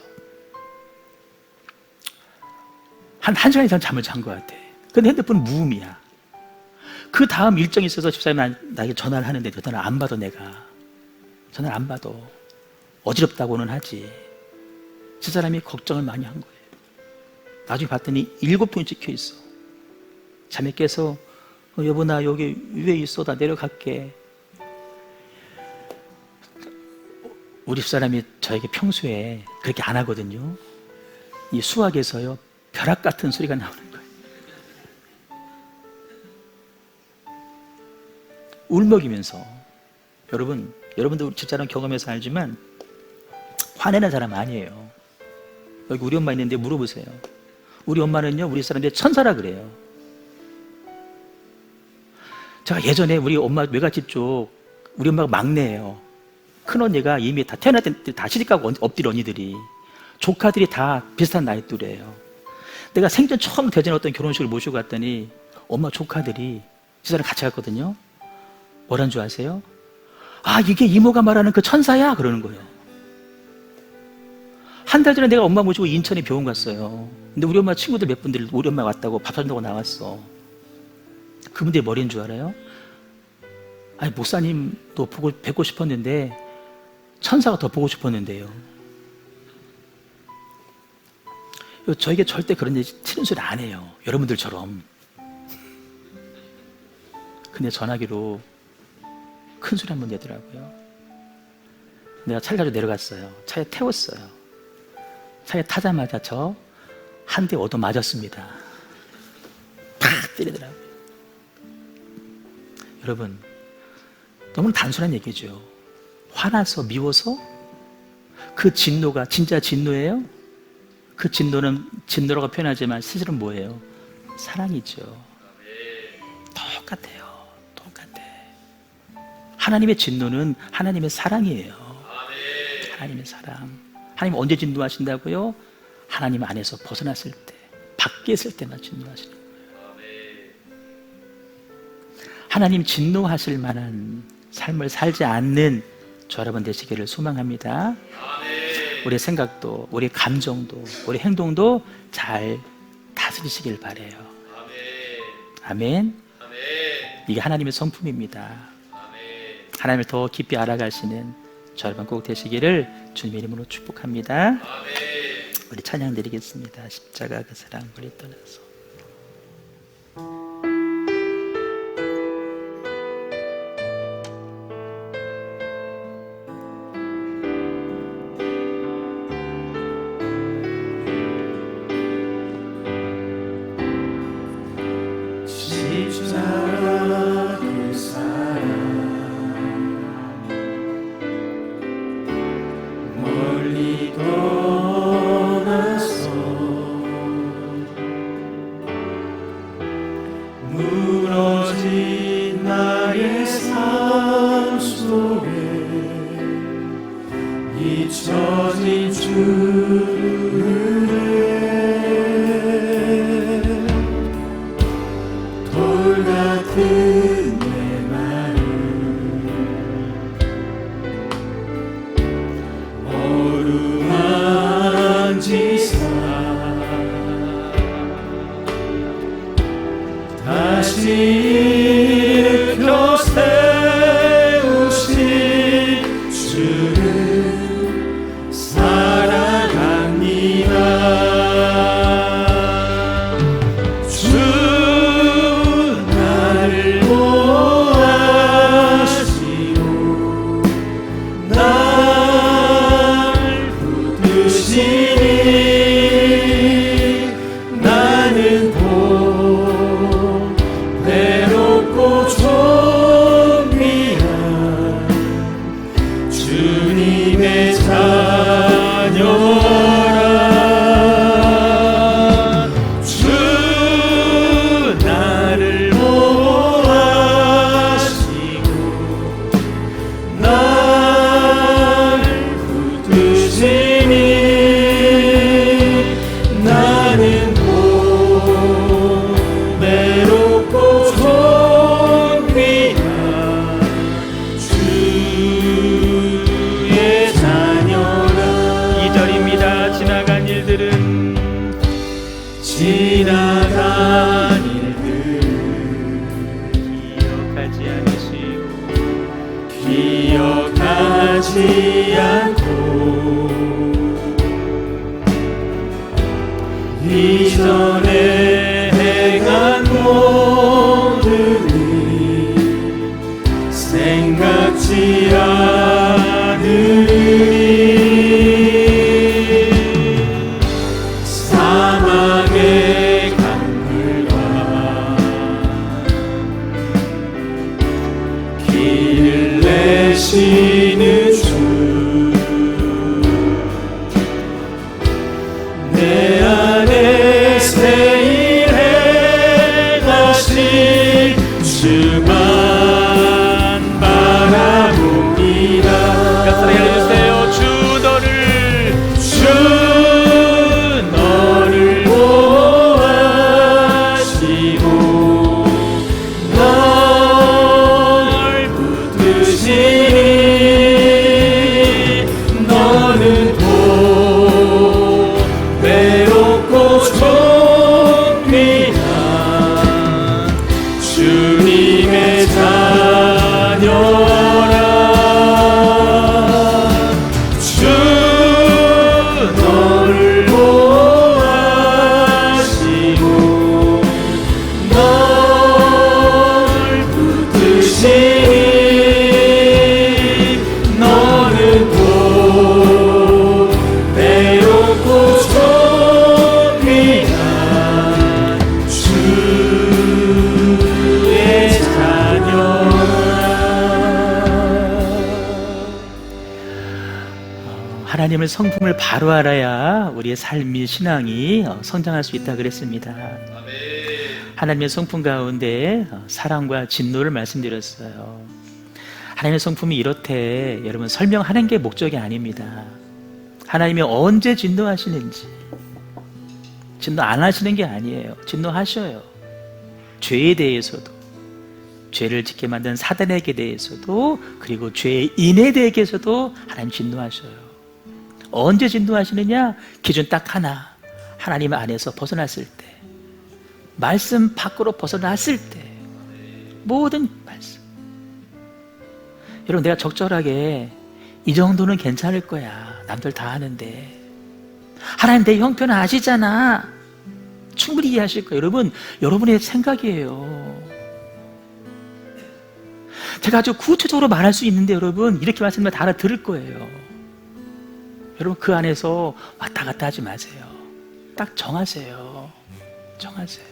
한 시간 이상 잠을 잔 것 같아. 근데 핸드폰은 무음이야. 그 다음 일정이 있어서 집사님이 나에게 전화를 하는데 그 전화를 안 받아. 내가 전화를 안 받아. 어지럽다고는 하지. 집사람이 걱정을 많이 한 거예요. 나중에 봤더니 7통이 찍혀 있어. 잠에 깨서 여보 나 여기 위에 있어. 나 내려갈게. 우리 집사람이 저에게 평소에 그렇게 안 하거든요. 이 수학에서요 벼락 같은 소리가 나오는 거예요. 울먹이면서. 여러분도 우리 집사람 경험해서 알지만 화내는 사람 아니에요. 여기 우리 엄마 있는데 물어보세요. 우리 엄마는요 우리 사람들이 천사라 그래요. 제가 예전에 우리 엄마 외갓집 쪽 우리 엄마가 막내예요. 큰언니가 이미 다 태어날 때 다 시집가고 엎딜 언니들이, 조카들이 다 비슷한 나이 또래예요. 내가 생전 처음 대전 어떤 결혼식을 모시고 갔더니 엄마 조카들이 집사람 같이 갔거든요. 뭐란 줄 아세요? 아 이게 이모가 말하는 그 천사야 그러는 거예요. 한 달 전에 내가 엄마 모시고 인천에 병원 갔어요. 근데 우리 엄마 친구들 몇 분들 우리 엄마 왔다고 밥 사준다고 나왔어. 그분들이 뭐인 줄 알아요? 아니 목사님도 뵙고 싶었는데 천사가 더 보고 싶었는데요. 저에게 절대 그런 얘기 치는 소리 안 해요. 여러분들처럼. 근데 전화기로 큰 소리 한번 내더라고요. 내가 차를 가지고 내려갔어요. 차에 태웠어요. 차에 타자마자 저 한 대 얻어 맞았습니다. 팍 때리더라고요. 여러분, 너무 단순한 얘기죠. 화나서 미워서 그 진노가 진짜 진노예요? 그 진노는 진노라고 표현하지만 실제로는 뭐예요? 사랑이죠. 똑같아요. 똑같아. 하나님의 진노는 하나님의 사랑이에요. 하나님의 사랑. 하나님 언제 진노하신다고요? 하나님 안에서 벗어났을 때, 밖에 있을 때만 진노하시는 거예요. 하나님 진노하실 만한 삶을 살지 않는 저 여러분 되시기를 소망합니다. 우리 생각도, 우리 감정도, 우리 행동도 잘 다스리시길 바래요. 아멘. 이게 하나님의 성품입니다. 하나님을 더 깊이 알아가시는 저 여러분 꼭 되시기를 주님의 이름으로 축복합니다. 우리 찬양 드리겠습니다. 십자가 그 사랑 우리 떠나서. 십자가 그 사랑 멀리 떠나서 무너진 나의 삶 속에 잊혀진 주를 돌같은 내 마음 어루만지사 다시 일으켜 세우신 주를 사랑합니다. 지나간 일들 기억하지 않고 이전에 행한 모든 일 생각지 않으리. 사망의 강물과 길을 내시는 주 내 안에 새 일 행하신 주만 바라봅니다. 가사를 알려주세요. 주 너를 보호하시고 널 붙드시니 너는 또 외롭고 좁히나 주님의 자녀라. 주 너를 보호하시고 널 붙드시니 너는 또 외롭고 좁히나 주의 자녀라. 하나님의 성품을 바로 알아야 우리의 삶이 신앙이 성장할 수 있다 그랬습니다. 하나님의 성품 가운데 사랑과 진노를 말씀드렸어요. 하나님의 성품이 이렇대 여러분 설명하는 게 목적이 아닙니다. 하나님이 언제 진노하시는지 진노 안 하시는 게 아니에요. 진노하셔요. 죄에 대해서도 죄를 짓게 만든 사단에게 대해서도 그리고 죄인에 대해서도 하나님 진노하셔요. 언제 진노하시느냐? 기준 딱 하나, 하나님 안에서 벗어났을 때, 말씀 밖으로 벗어났을 때, 모든 말씀. 여러분, 내가 적절하게 이 정도는 괜찮을 거야, 남들 다 하는데, 하나님 내 형편은 아시잖아, 충분히 이해하실 거예요. 여러분, 여러분의 생각이에요. 제가 아주 구체적으로 말할 수 있는데 여러분, 이렇게 말씀하면 다 알아들을 거예요. 여러분, 그 안에서 왔다 갔다 하지 마세요. 딱 정하세요. 정하세요.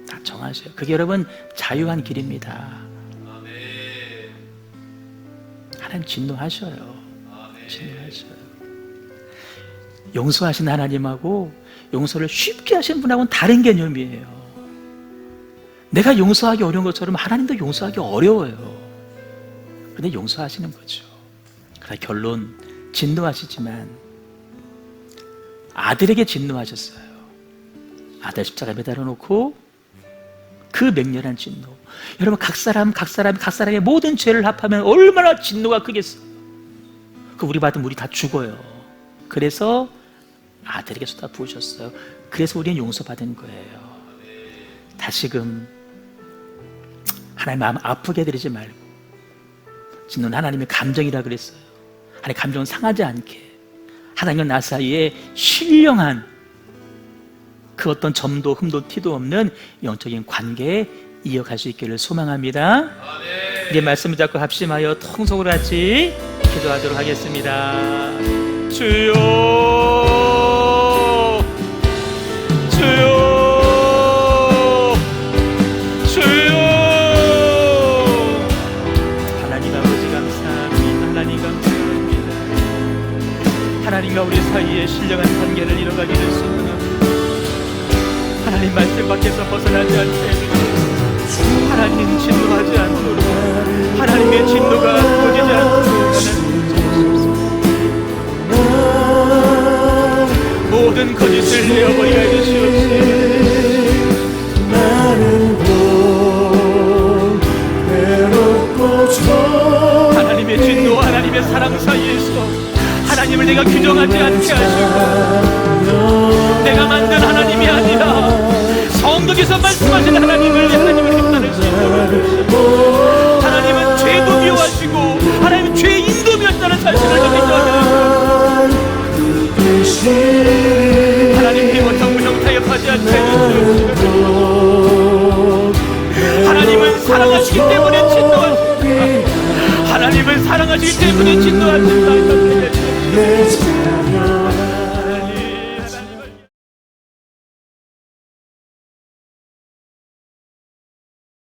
딱 정하세요. 그게 여러분 자유한 길입니다. 하나님 진노하셔요. 진노하셔요. 용서하신 하나님하고 용서를 쉽게 하신 분하고는 다른 개념이에요. 내가 용서하기 어려운 것처럼 하나님도 용서하기 어려워요. 근데 용서하시는 거죠. 그러나 결론, 진노하시지만 아들에게 진노하셨어요. 아들 십자가에 매달아 놓고 그 맹렬한 진노. 여러분, 각 사람의 모든 죄를 합하면 얼마나 진노가 크겠어요. 그 우리 받으면 우리 다 죽어요. 그래서 아들에게 쏟아 부으셨어요. 그래서 우리는 용서받은 거예요. 다시금 하나님 마음 아프게 해드리지 말고, 진노는 하나님의 감정이라 그랬어요. 하나님의 감정은 상하지 않게 하나님과 나 사이에 신령한 그 어떤 점도 흠도 티도 없는 영적인 관계에 이어갈 수 있기를 소망합니다. 이제 말씀을 잡고 합심하여 통속으로 같이 기도하도록 하겠습니다. 주여, 주여, 주여. 하나님 아버지 감사합니다. 하나님 감사합니다. 하나님과 우리 사이에 신령한 관계를 이뤄가기를 소망합니다. 하나님 말씀 밖에서 벗어나지 않게 해주시옵소서. 하나님 진노하지 않도록, 하나님의 진노가 꺼지지 않도록 모든 거짓을 내어버리게 해주시옵소서. 하나님의 진노와 하나님의 사랑 사이에서 하나님을 내가 규정하지 않게 하시고, 내가 만든 하나님이 아니라 성경에서 말씀하신 하나님을 판단할 수 있도록, 하나님은 죄도 미워하시고 하나님은 죄의 임금이었다는 사실을 인정하는 하나님의 고통 무정타협하지 않게 해주시옵소서. 하나님은 사랑하시기 때문에 진노하신다. 하나님은 사랑하시기 때문에 진노하신다.